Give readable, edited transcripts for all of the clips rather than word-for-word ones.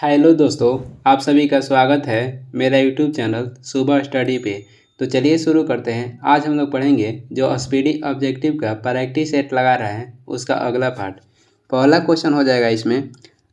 Hello दोस्तों, आप सभी का स्वागत है मेरा यूट्यूब चैनल सुबह स्टडी पे। तो चलिए शुरू करते हैं। आज हम लोग पढ़ेंगे जो स्पीडी ऑब्जेक्टिव का प्रैक्टिस सेट लगा रहा है उसका अगला पार्ट। पहला क्वेश्चन हो जाएगा इसमें,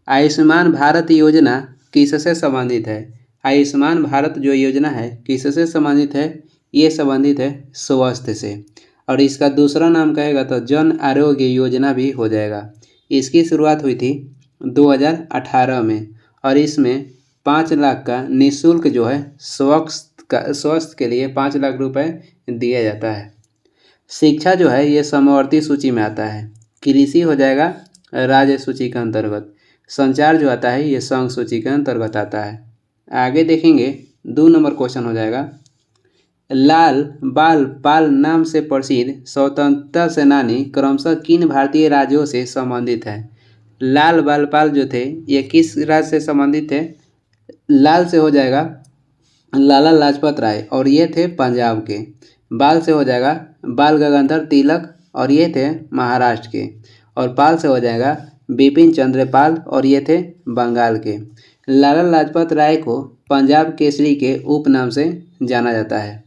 आयुष्मान भारत योजना किससे संबंधित है। आयुष्मान भारत जो योजना है किससे संबंधित है, ये संबंधित है स्वास्थ्य से। और इसका दूसरा नाम कहेगा तो जन आरोग्य योजना भी हो जाएगा। इसकी शुरुआत हुई थी 2018 में और इसमें 5 लाख का निःशुल्क जो है स्वास्थ्य के लिए 5 लाख रुपए दिया जाता है। शिक्षा जो है ये समवर्ती सूची में आता है। कृषि हो जाएगा राज्य सूची के अंतर्गत। संचार जो आता है ये संघ सूची के अंतर्गत आता है। आगे देखेंगे 2 नंबर क्वेश्चन हो जाएगा, लाल बाल पाल नाम से प्रसिद्ध स्वतंत्रता सेनानी क्रमशः किन भारतीय राज्यों से संबंधित है। लाल बाल पाल जो थे ये किस राज्य से संबंधित थे। लाल से हो जाएगा लाला लाजपत राय और ये थे पंजाब के। बाल से हो जाएगा बाल गंगाधर तिलक और ये थे महाराष्ट्र के। और पाल से हो जाएगा बिपिन चंद्र पाल और ये थे बंगाल के। लाला लाजपत राय को पंजाब केसरी के उपनाम से जाना जाता है।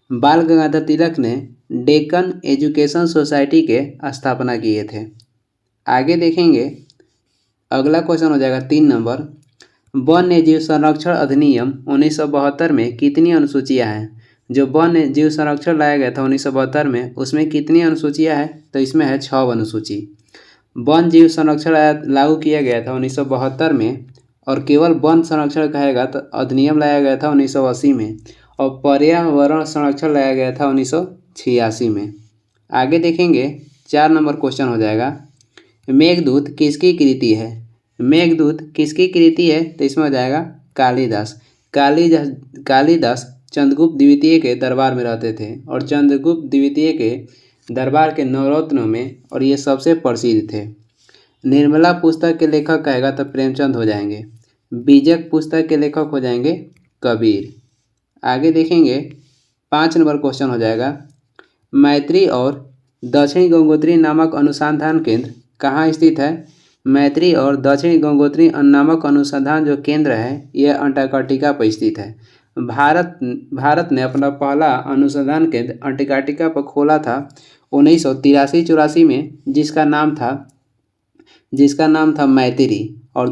बाल गंगाधर तिलक ने डेक्कन एजुकेशन सोसाइटी के स्थापना किए थे। आगे देखेंगे अगला क्वेश्चन हो जाएगा 3 नंबर, वन्य जीव संरक्षण अधिनियम 1972 में कितनी अनुसूचियां हैं। जो वन्य जीव संरक्षण लाया गया था 1972 में, उसमें कितनी अनुसूचियां हैं, तो इसमें है 6 अनुसूची। वन जीव संरक्षण लागू किया गया था 1972 में और केवल वन संरक्षण कहेगा तो अधिनियम लाया गया था 1980 में और पर्यावरण संरक्षण लाया गया था 1986 में। आगे देखेंगे 4 नंबर क्वेश्चन हो जाएगा, मेघदूत किसकी कृति है। मेघदूत किसकी कृति है, तो इसमें हो जाएगा कालिदास। कालिदास चंद्रगुप्त द्वितीय के दरबार में रहते थे और चंद्रगुप्त द्वितीय के दरबार के नवरत्नों में और ये सबसे प्रसिद्ध थे। निर्मला पुस्तक के लेखक कहेगा तो प्रेमचंद हो जाएंगे। बीजक पुस्तक के लेखक हो जाएंगे कबीर। आगे देखेंगे 5 नंबर क्वेश्चन हो जाएगा, मैत्री और दक्षिण गंगोत्री नामक अनुसंधान केंद्र कहाँ स्थित है। मैत्री और दक्षिण गंगोत्री नामक अनुसंधान जो केंद्र है यह अंटार्कटिका पर स्थित है। भारत ने अपना पहला अनुसंधान केंद्र अंटार्कटिका पर खोला था 1983-84 में, जिसका नाम था मैत्री। और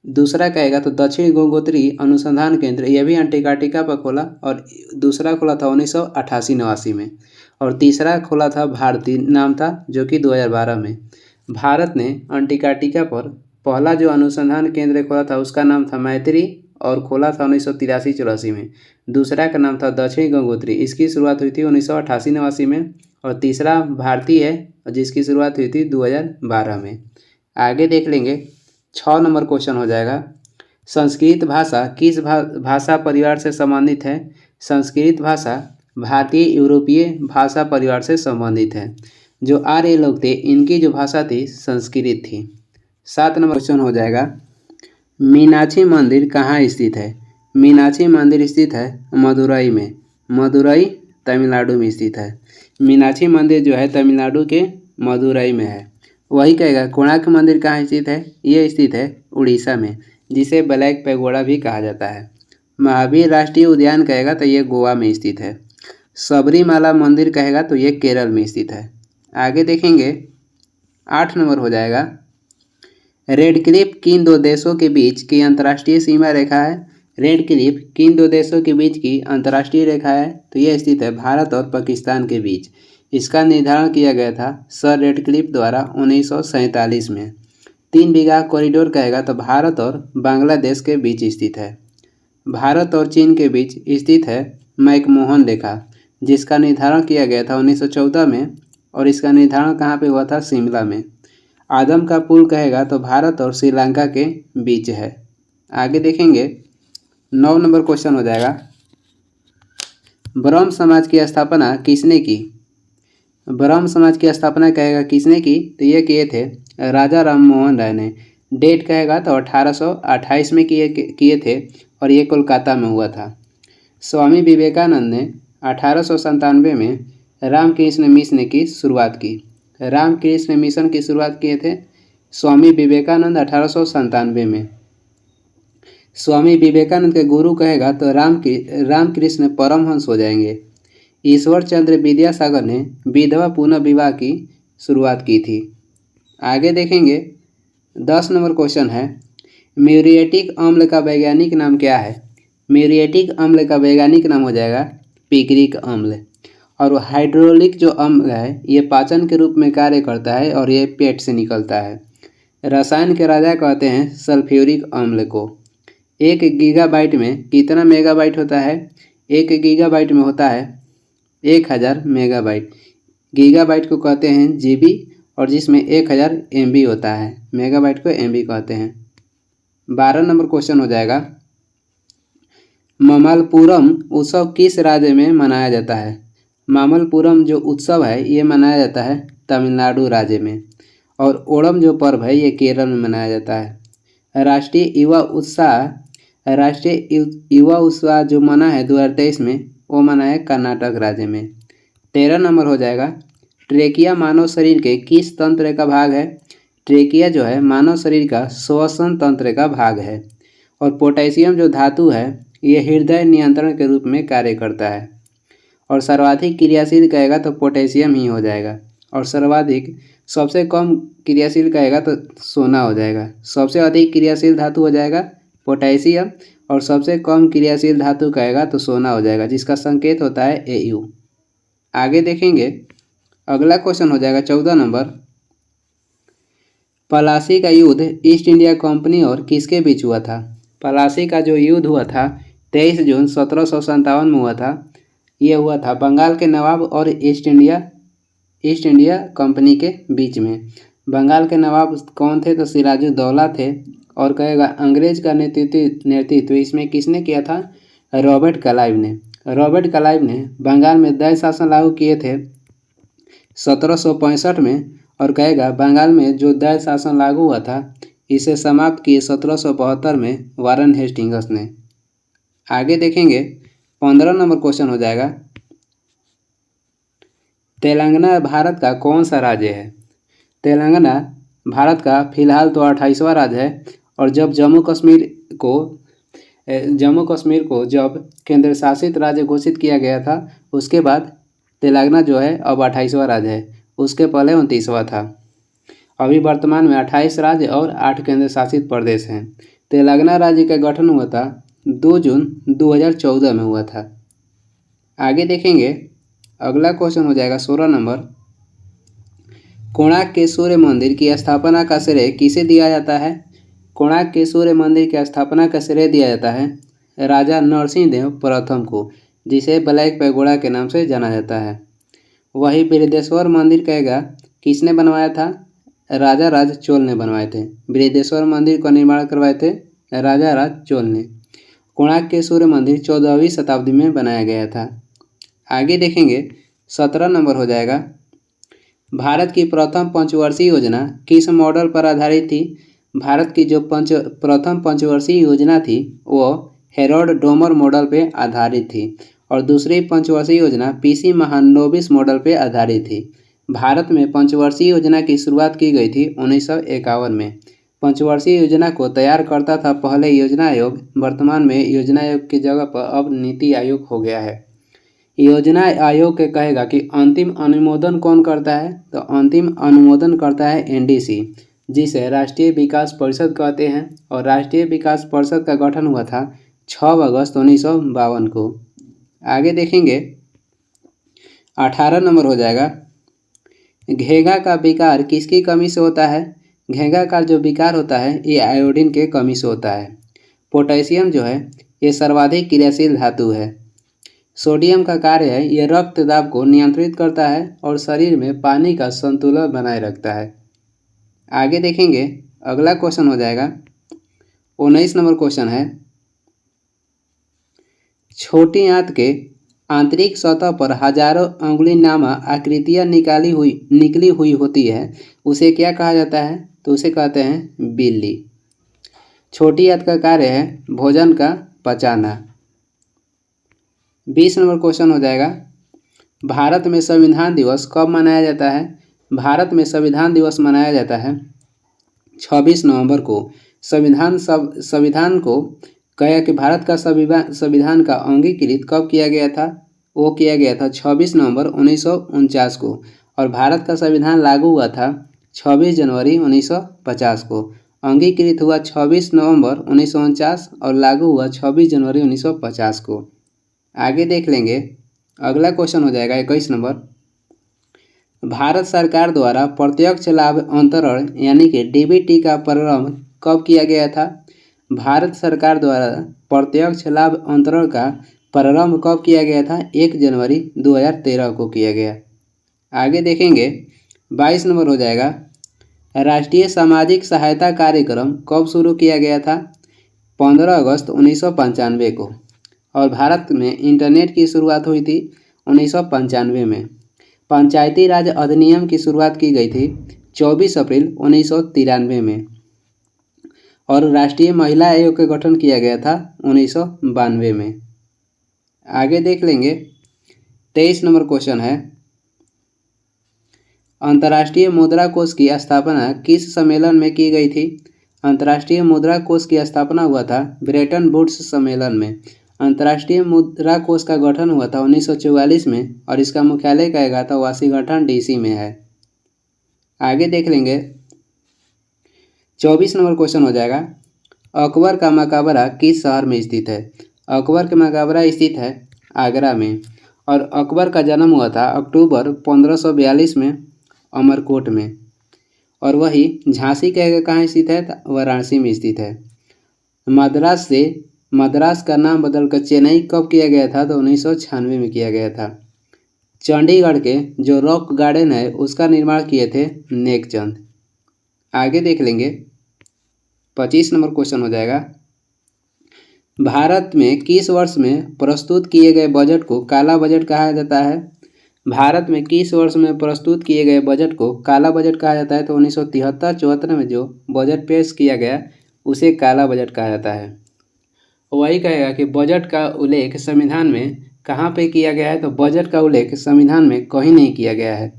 दूसरा कहेगा तो दक्षिण गंगोत्री अनुसंधान केंद्र, यह भी अंटार्कटिका पर खोला और दूसरा खोला था 1988-89 में। और तीसरा खोला था भारती नाम था, जो कि 2012 में। भारत ने अंटार्कटिका पर पहला जो अनुसंधान केंद्र खोला था उसका नाम था मैत्री और खोला था 1983-84 में। दूसरा का नाम था दक्षिण गंगोत्री, इसकी शुरुआत हुई थी 1988-89 में। और तीसरा भारती है जिसकी शुरुआत हुई थी 2012 में। आगे देख लेंगे 6 नंबर क्वेश्चन हो जाएगा, संस्कृत भाषा किस भाषा परिवार से संबंधित है। संस्कृत भाषा भारतीय यूरोपीय भाषा परिवार से संबंधित है। जो आर्य लोग थे इनकी जो भाषा थी संस्कृत थी। 7 नंबर क्वेश्चन हो जाएगा, मीनाक्षी मंदिर कहाँ स्थित है। मीनाक्षी मंदिर स्थित है मदुरई में। मदुरई तमिलनाडु में स्थित है। मीनाक्षी मंदिर जो है तमिलनाडु के मदुरई में है। वही कहेगा कोणार्क मंदिर कहाँ स्थित है, ये स्थित है उड़ीसा में, जिसे ब्लैक पैगोडा भी कहा जाता है। महावीर राष्ट्रीय उद्यान कहेगा तो ये गोवा में स्थित है। सबरीमाला मंदिर कहेगा तो ये केरल में स्थित है। आगे देखेंगे 8 नंबर हो जाएगा, रेड क्लिफ किन 2 देशों के बीच की अंतर्राष्ट्रीय सीमा रेखा है। रेड क्लिफ किन 2 देशों के बीच की अंतर्राष्ट्रीय रेखा है, तो यह स्थित है भारत और पाकिस्तान के बीच। इसका निर्धारण किया गया था सर रेडक्लिफ द्वारा 1947 में। 3 बीघा कॉरिडोर कहेगा तो भारत और बांग्लादेश के बीच स्थित है। भारत और चीन के बीच स्थित है मैकमोहन रेखा, जिसका निर्धारण किया गया था 1914 में और इसका निर्धारण कहाँ पे हुआ था, शिमला में। आदम का पुल कहेगा तो भारत और श्रीलंका के बीच है। आगे देखेंगे 9 नंबर क्वेश्चन हो जाएगा, ब्रह्म समाज की स्थापना किसने की। ब्रह्म समाज की स्थापना कहेगा किसने की, तो ये किए थे राजा राममोहन राय ने। डेट कहेगा तो 1828 में किए थे और ये कोलकाता में हुआ था। स्वामी विवेकानंद ने 1897 में रामकृष्ण मिशन की शुरुआत की। रामकृष्ण मिशन की शुरुआत किए थे स्वामी विवेकानंद 1897 में। स्वामी विवेकानंद के गुरु कहेगा तो रामकृष्ण परमहंस हो जाएंगे। ईश्वर चंद्र विद्यासागर ने विधवा पुनः विवाह की शुरुआत की थी। आगे देखेंगे 10 नंबर क्वेश्चन है, म्यूरिएटिक अम्ल का वैज्ञानिक नाम क्या है? म्यूरिएटिक अम्ल का वैज्ञानिक नाम हो जाएगा पिक्रिक अम्ल। और हाइड्रोलिक जो अम्ल है ये पाचन के रूप में कार्य करता है और ये पेट से निकलता है। रसायन के राजा कहते हैं सल्फ्यूरिक अम्ल को। 1 गीगाबाइट में कितना मेगाबाइट होता है? 1 गीगाबाइट में होता है 1000 मेगाबाइट। गीगाबाइट को कहते हैं जीबी और जिसमें 1000 एमबी होता है। मेगाबाइट को एमबी कहते हैं। 12 नंबर क्वेश्चन हो जाएगा, ममल्लपुरम उत्सव किस राज्य में मनाया जाता है? ममल्लपुरम जो उत्सव है ये मनाया जाता है तमिलनाडु राज्य में। और ओणम जो पर्व है ये केरल में मनाया जाता है। राष्ट्रीय युवा उत्सव जो मना है 2023 में वो मना है कर्नाटक राज्य में। 13 नंबर हो जाएगा, ट्रेकिया मानव शरीर के किस तंत्र का भाग है? ट्रेकिया जो है मानव शरीर का श्वसन तंत्र का भाग है। और पोटेशियम जो धातु है ये हृदय नियंत्रण के रूप में कार्य करता है। और सर्वाधिक क्रियाशील कहेगा तो पोटेशियम ही हो जाएगा। और सर्वाधिक सबसे कम क्रियाशील कहेगा तो सोना हो जाएगा। सबसे अधिक क्रियाशील धातु हो जाएगा पोटेशियम और सबसे कम क्रियाशील धातु कहेगा तो सोना हो जाएगा, जिसका संकेत होता है Au। आगे देखेंगे अगला क्वेश्चन हो जाएगा 14 नंबर, पलासी का युद्ध ईस्ट इंडिया कंपनी और किसके बीच हुआ था? पलासी का जो युद्ध हुआ था 23 जून 1757 में हुआ था। ये हुआ था बंगाल के नवाब और ईस्ट इंडिया कंपनी के बीच में। बंगाल के नवाब कौन थे? तो सिराजुद्दौला थे। और कहेगा अंग्रेज का नेतृत्व इसमें किसने किया था? रॉबर्ट क्लाइव ने। रॉबर्ट क्लाइव ने बंगाल में दैव शासन लागू किए थे 1765 में। और कहेगा बंगाल में जो दैव शासन लागू हुआ था इसे समाप्त किए 1772 में वारन हेस्टिंग्स ने। आगे देखेंगे 15 नंबर क्वेश्चन हो जाएगा, तेलंगाना भारत का कौन सा राज्य है? तेलंगाना भारत का फिलहाल तो 28वां राज्य है। और जब जम्मू कश्मीर को जब केंद्र शासित राज्य घोषित किया गया था उसके बाद तेलंगाना जो है अब 28वां राज्य है। उसके पहले 29वां था। अभी वर्तमान में 28 राज्य और 8 केंद्र शासित प्रदेश हैं। तेलंगाना राज्य का गठन हुआ था 2 जून 2014 में हुआ था। आगे देखेंगे अगला क्वेश्चन हो जाएगा 16 नंबर, कोणार्क के सूर्य मंदिर की स्थापना का श्रेय किसे दिया जाता है? कोणार्क के सूर्य मंदिर की स्थापना का श्रेय दिया जाता है राजा नरसिंह देव प्रथम को, जिसे ब्लैक पैगोडा के नाम से जाना जाता है। वही बृहदेश्वर मंदिर कहेगा किसने बनवाया था? राजा राज चोल ने बनवाए थे। बृहदेश्वर मंदिर का निर्माण करवाए थे राजा राज चोल ने। कोणार्क के सूर्य मंदिर 14वीं शताब्दी में बनाया गया था। आगे देखेंगे 17 नंबर हो जाएगा, भारत की प्रथम पंचवर्षीय योजना किस मॉडल पर आधारित थी? भारत की जो प्रथम पंचवर्षीय योजना थी वो हेरोल्ड डोमर मॉडल पे आधारित थी। और दूसरी पंचवर्षीय योजना पीसी महालनोबिस मॉडल पे आधारित थी। भारत में पंचवर्षीय योजना की शुरुआत की गई थी 1951 में। पंचवर्षीय योजना को तैयार करता था पहले योजना आयोग, वर्तमान में योजना आयोग की जगह पर अब नीति आयोग हो गया है। योजना आयोग के कहेगा कि अंतिम अनुमोदन कौन करता है? तो अंतिम अनुमोदन करता है एनडीसी, जिसे राष्ट्रीय विकास परिषद कहते हैं। और राष्ट्रीय विकास परिषद का गठन हुआ था 6 अगस्त 1952 को। आगे देखेंगे 18 नंबर हो जाएगा, घेंघा का विकार किसकी कमी से होता है? घेंघा का जो विकार होता है ये आयोडीन के कमी से होता है। पोटेशियम जो है ये सर्वाधिक क्रियाशील धातु है। सोडियम का कार्य है ये रक्त दाब को नियंत्रित करता है और शरीर में पानी का संतुलन बनाए रखता है। आगे देखेंगे अगला क्वेश्चन हो जाएगा 19 नंबर क्वेश्चन है, छोटी आंत के आंतरिक सतह पर हजारों अंगुलीनुमा आकृतियां निकली हुई होती है, उसे क्या कहा जाता है? तो उसे कहते हैं बिल्ली। छोटी आंत का कार्य है भोजन का पचाना। 20 नंबर क्वेश्चन हो जाएगा, भारत में संविधान दिवस कब मनाया जाता है? भारत में संविधान दिवस मनाया जाता है 26 नवंबर को। संविधान को कहेगा कि भारत का संविधान का अंगीकृत कब किया गया था? वो किया गया था 26 नवंबर 1949 को, और भारत का संविधान लागू हुआ था 26 जनवरी 1950 को। अंगीकृत हुआ 26 नवंबर 1949 और लागू हुआ 26 जनवरी 1950 को। आगे देख लेंगे, अगला क्वेश्चन हो जाएगा 21 नंबर। भारत सरकार द्वारा प्रत्यक्ष लाभ अंतरण यानी कि डीबीटी का प्रारंभ कब किया गया था? भारत सरकार द्वारा प्रत्यक्ष लाभ अंतरण का प्रारंभ कब किया गया था? 1 जनवरी 2013 को किया गया। आगे देखेंगे, 22 नंबर हो जाएगा। राष्ट्रीय सामाजिक सहायता कार्यक्रम कब शुरू किया गया था? 15 अगस्त 1995 को। और भारत में इंटरनेट की शुरुआत हुई थी 1995 में। पंचायती राज अधिनियम की शुरुआत की गई थी 24 अप्रैल 1993 में। और राष्ट्रीय महिला आयोग का गठन किया गया था 1992 में। आगे देख लेंगे, 23 नंबर क्वेश्चन है, अंतर्राष्ट्रीय मुद्रा कोष की स्थापना किस सम्मेलन में की गई थी? अंतर्राष्ट्रीय मुद्रा कोष की स्थापना हुआ था ब्रेटन वुड्स सम्मेलन में। अंतर्राष्ट्रीय मुद्रा कोष का गठन हुआ था 1944 में और इसका मुख्यालय कहेगा था वाशिंगटन डीसी में है। आगे देख लेंगे, 24 नंबर क्वेश्चन हो जाएगा, अकबर का मकबरा किस शहर में स्थित है? अकबर का मकबरा स्थित है आगरा में। और अकबर का जन्म हुआ था अक्टूबर 1542 में अमरकोट में। और वही झांसी कहेगा कहाँ स्थित है? वाराणसी में स्थित है। मद्रास का नाम बदलकर चेन्नई कब किया गया था? तो 1996 में किया गया था। चंडीगढ़ के जो रॉक गार्डन है उसका निर्माण किए थे नेकचंद। आगे देख लेंगे, 25 नंबर क्वेश्चन हो जाएगा, भारत में किस वर्ष में प्रस्तुत किए गए बजट को काला बजट कहा जाता है? भारत में किस वर्ष में प्रस्तुत किए गए बजट को काला बजट कहा जाता है? तो 1973-74 में जो बजट पेश किया गया उसे काला बजट कहा जाता है। वही कहेगा कि बजट का उल्लेख संविधान में कहाँ पे किया गया है? तो बजट का उल्लेख संविधान में कहीं नहीं किया गया है।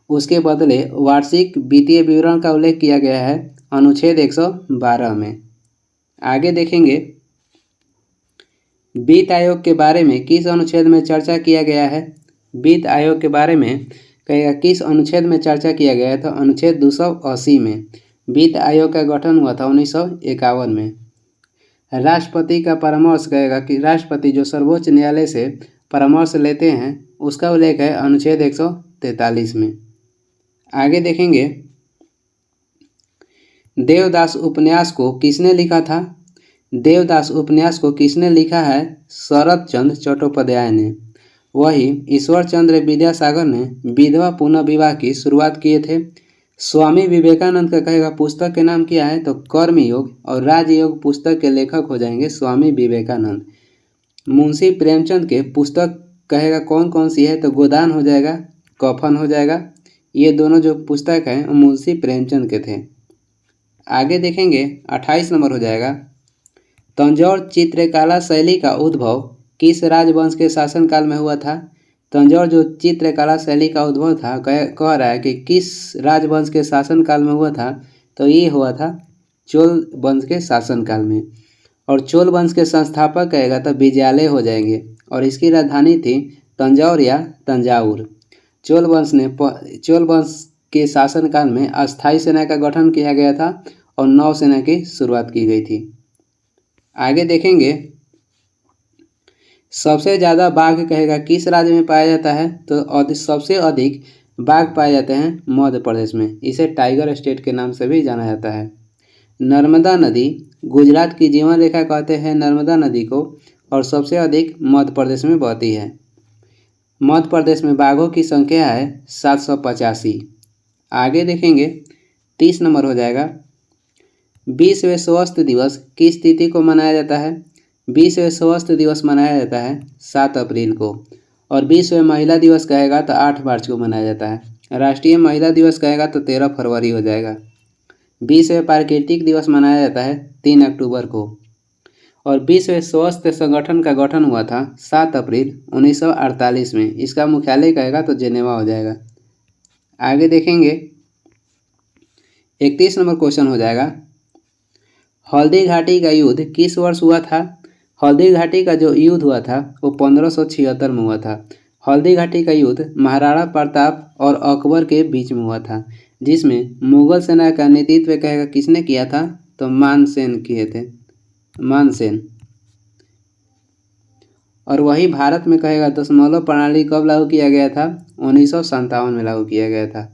उसके बदले वार्षिक वित्तीय विवरण का उल्लेख किया गया है अनुच्छेद 112 में। आगे देखेंगे, वित्त आयोग के बारे में किस अनुच्छेद में चर्चा किया गया है? वित्त आयोग के बारे में कहेगा किस अनुच्छेद में चर्चा किया गया है? तो अनुच्छेद 280 में। वित्त आयोग का गठन हुआ था 1951 में। राष्ट्रपति का परामर्श कहेगा कि राष्ट्रपति जो सर्वोच्च न्यायालय से परामर्श लेते हैं उसका उल्लेख है अनुच्छेद 143 में। आगे देखेंगे, देवदास उपन्यास को किसने लिखा था? देवदास उपन्यास को किसने लिखा है? शरत चंद्र चट्टोपाध्याय ने। वही ईश्वर चंद्र विद्यासागर ने विधवा पुनः विवाह की शुरुआत किए थे। स्वामी विवेकानंद का कहेगा पुस्तक के नाम क्या है? तो कर्मयोग और राजयोग पुस्तक के लेखक हो जाएंगे स्वामी विवेकानंद। मुंशी प्रेमचंद के पुस्तक कहेगा कौन कौन सी है? तो गोदान हो जाएगा, कफन हो जाएगा। ये दोनों जो पुस्तक हैं मुंशी प्रेमचंद के थे। आगे देखेंगे, 28 नंबर हो जाएगा, तंजौर चित्रकला शैली का उद्भव किस राजवंश के शासनकाल में हुआ था? तंजौर जो चित्रकला शैली का उद्भव था कह रहा है कि किस राजवंश के शासनकाल में हुआ था? तो ये हुआ था चोल वंश के शासनकाल में। और चोल वंश के संस्थापक कहेगा तो विजयालय हो जाएंगे और इसकी राजधानी थी तंजौर या तंजावुर। चोल वंश के शासनकाल में अस्थायी सेना का गठन किया गया था और नौसेना की शुरुआत की गई थी। आगे देखेंगे, सबसे ज़्यादा बाघ कहेगा किस राज्य में पाया जाता है? तो सबसे अधिक बाघ पाए जाते हैं मध्य प्रदेश में। इसे टाइगर स्टेट के नाम से भी जाना जाता है। नर्मदा नदी गुजरात की जीवन रेखा कहते हैं नर्मदा नदी को, और सबसे अधिक मध्य प्रदेश में बहती है। मध्य प्रदेश में बाघों की संख्या है 785। आगे देखेंगे, 30 नंबर हो जाएगा, विश्व स्वास्थ्य दिवस किस तिथि को मनाया जाता है? विश्व स्वास्थ्य दिवस मनाया जाता है 7 अप्रैल को। और विश्व महिला दिवस कहेगा तो 8 मार्च को मनाया जाता है। राष्ट्रीय महिला दिवस कहेगा तो 13 फरवरी हो जाएगा। विश्व प्राकृतिक दिवस मनाया जाता है 3 अक्टूबर को। और विश्व स्वास्थ्य संगठन का गठन हुआ था 7 अप्रैल 1948 में। इसका मुख्यालय कहेगा तो जेनेवा हो जाएगा। आगे देखेंगे, 31 नंबर क्वेश्चन हो जाएगा, हल्दी घाटी का युद्ध किस वर्ष हुआ था? हल्दी घाटी का जो युद्ध हुआ था वो 1576 में हुआ था। हल्दी घाटी का युद्ध महाराणा प्रताप और अकबर के बीच में हुआ था, जिसमें मुगल सेना का नेतृत्व कहेगा किसने किया था, तो मानसेन किए थे, मानसेन। और वही भारत में कहेगा दशमलव प्रणाली कब लागू किया गया था, 1957 में लागू किया गया था।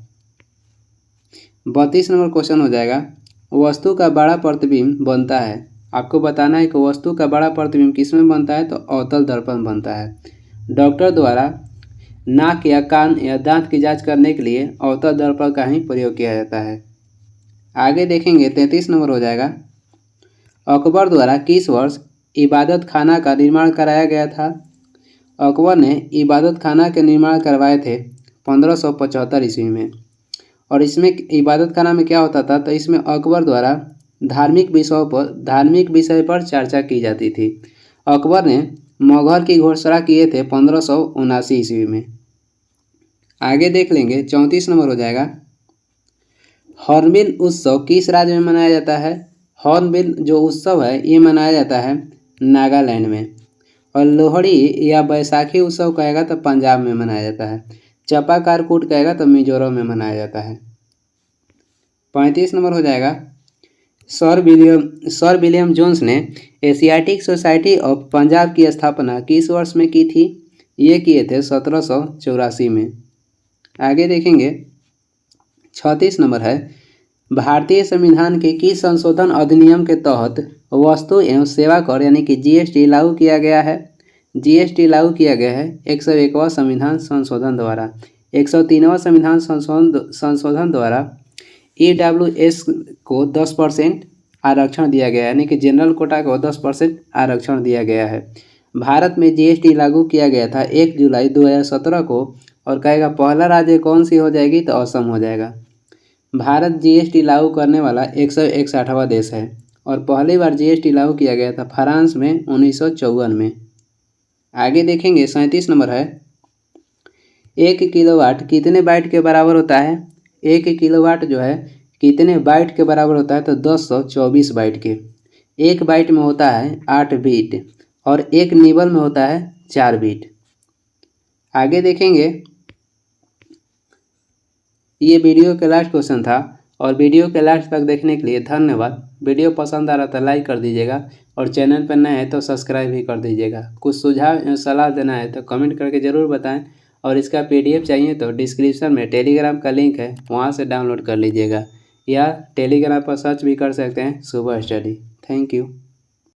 32 नंबर क्वेश्चन हो जाएगा, वस्तु का बड़ा प्रतिबिंब बनता है। आपको बताना है कि वस्तु का बड़ा प्रतिबिंब किस में बनता है, तो अवतल दर्पण बनता है। डॉक्टर द्वारा नाक या कान या दांत की जांच करने के लिए अवतल दर्पण का ही प्रयोग किया जाता है। आगे देखेंगे 33 नंबर हो जाएगा, अकबर द्वारा किस वर्ष इबादत खाना का निर्माण कराया गया था। अकबर ने इबादत खाना के निर्माण करवाए थे 1575 ईस्वी में। और इसमें इबादत खाना में क्या होता था, तो इसमें अकबर द्वारा धार्मिक विषय पर चर्चा की जाती थी। अकबर ने मगहर की घोषणा किए थे 1579 ईस्वी में। आगे देख लेंगे 34 नंबर हो जाएगा, हॉर्नबिल उत्सव किस राज्य में मनाया जाता है। हॉर्नबिल जो उत्सव है ये मनाया जाता है नागालैंड में। और लोहड़ी या बैसाखी उत्सव कहेगा तो पंजाब में मनाया जाता है। चपाकार कूट कहेगा तो मिजोरम में मनाया जाता है। 35 नंबर हो जाएगा, सर विलियम जोन्स ने एशियाटिक सोसाइटी ऑफ पंजाब की स्थापना किस वर्ष में की थी। ये किए थे 1784 में। आगे देखेंगे 36 नंबर है, भारतीय संविधान के किस संशोधन अधिनियम के तहत वस्तु एवं सेवा कर यानी कि जीएसटी लागू किया गया है। जीएसटी लागू किया गया है 101वां संविधान संशोधन द्वारा। 103वां संविधान संशोधन द्वारा EWS को 10% आरक्षण दिया गया है, यानी कि जनरल कोटा को 10% आरक्षण दिया गया है। भारत में जीएसटी लागू किया गया था 1 जुलाई 2017 को। और कहेगा पहला राज्य कौन सी हो जाएगी, तो असम हो जाएगा। भारत जीएसटी लागू करने वाला 161वां देश है। और पहली बार जीएसटी लागू किया गया था फ्रांस में 1954 में। आगे देखेंगे 37 नंबर है, 1 किलोवाट कितने बाइट के बराबर होता है। 1 किलोवाट जो है कितने बाइट के बराबर होता है, तो 1024 बाइट के। 1 बाइट में होता है 8 बीट और 1 निबल में होता है 4 बीट। आगे देखेंगे, ये वीडियो का लास्ट क्वेश्चन था। और वीडियो के लास्ट तक देखने के लिए धन्यवाद। वीडियो पसंद आ रहा तो लाइक कर दीजिएगा और चैनल पर नए हैं तो सब्सक्राइब भी कर दीजिएगा। कुछ सुझाव सलाह देना है तो कमेंट करके ज़रूर बताएं। और इसका PDF चाहिए तो डिस्क्रिप्शन में टेलीग्राम का लिंक है, वहाँ से डाउनलोड कर लीजिएगा, या टेलीग्राम पर सर्च भी कर सकते हैं सुबह स्टडी। Thank you.